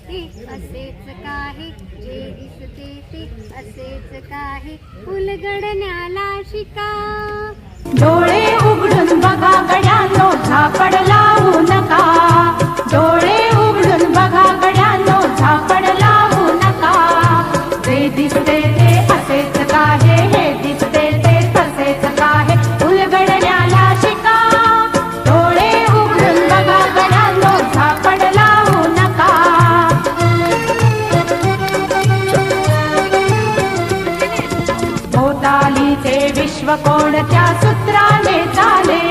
ते असेच काही, जे दिसते ते असेच काही, उलगडण्याला शिका. डोळे उघडून बघा गड्यांनो, झापड लावू नका. डोळे उघडून बघा गड्यांनो, झापड लावू नका. जे दिसते ते असेच काहे, हे दिसते ते तसेच काहे, उलगडण्याला शिका. डोळे उघडून बघा गड्यांनो, झापड लावू नका. भोवतालीचे विश्व कोणत्या सूत्राने चाले.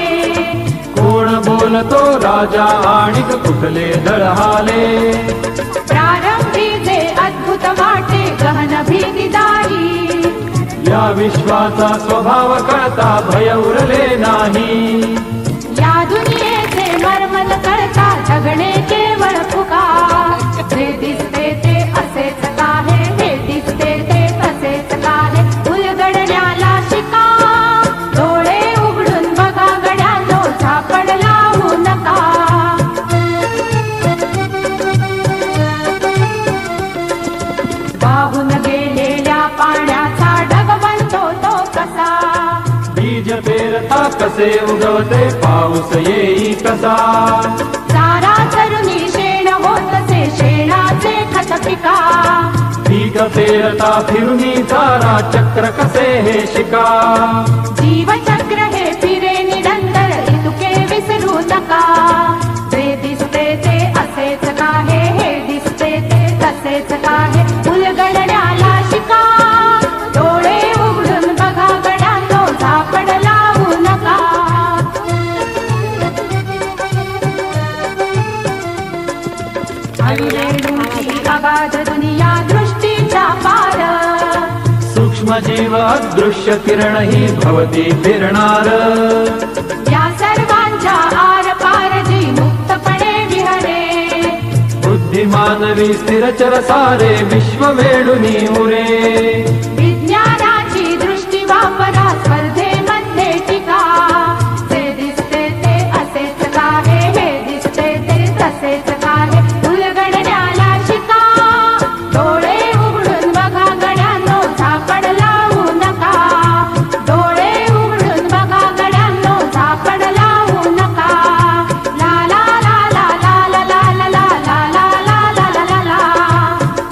कोण बोलतो राजा आणि कुठले दळहाले. प्रारंभी जे अद्भुत वाटे गहन भीतीदायी. या विश्वाचा स्वभाव कळता भय उरले नाही. या दुनियेचे मर्मल कळता जगणे केवळ फुका. जे दिसते ते असेच काहे, हे दिसते ते तसेच काहे, उलगडण्याला शिका. डोळे उघडून बघा गड्यांनो, झापड लावू नका. वाहून गेलेल्या पाण्याचा ढग बनतो तो कसा. बीज पेरता कसे उगवते पाऊस येई कसा. चारा चरुनी शेण होतसे शेणाचे खत पिका. पीक पेरता फिरुनी चारा चक्र कसे हे शिका. जीवचक्र हे फिरे निरंतर, इतुके विसरू नका. जे दिसते ते असेच काहे, हे दिसते ते तसेच काहे, उलगडण्याला शिका. डोळे उघडून बघा गड्यांनो, झापड लावू नका. रेणूची अगाध दुनिया दृष्टीच्या पार. सूक्ष्म जीव अदृश्य किरण ही भवती फिरणार. या सर्वांच्या आर पार जी मुक्तपणे विहरे. बुद्धिमानवी स्थिरचर सारे विश्व वेडुनी उरे. विज्ञानाची दृष्टी वापरा, स्पर्धेमध्ये टिका. जे दिसते ते असेच काहे, हे दिसते ते तसेच काहे, उलगडण्याला शिका. डोळे उघडून बघा गड्यांनो, झापड लावू नका. डोळे उघडून बघा गड्यांनो, झापड लावू नका. ला ला ला ला ला ला ला ला ला ला ला ला ला ला ला.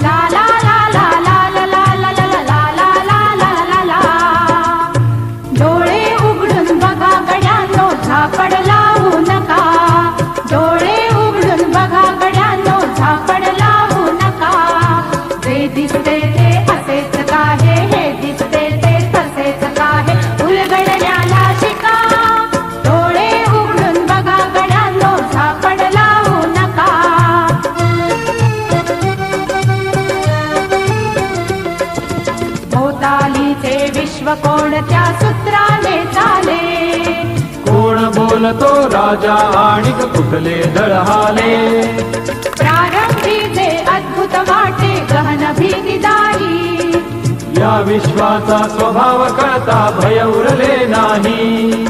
ला ला ला ला ला ला ला ला ला ला ला ला ला ला. डोळे उघडून बघा गड्यांनो, झापड लावू नका. डोळे उघडून बघा गड्यांनो, झापड लावू नका. जे दिसते ते असेच काहे, हे दिसते ते तसेच काहे, उलगडण्याला शिका. डोळे उघडून बघा गड्यांनो, झापड लावू नका. भोवतालीचे विश्व कोणत्या सूत्राने चाले. कोण बोलतो राजा आणि कुठले दळहाले. प्रारंभी जे अद्भुत वाटे गहन भीतीदायी. या विश्वाचा स्वभाव कळता भय उरले नाही.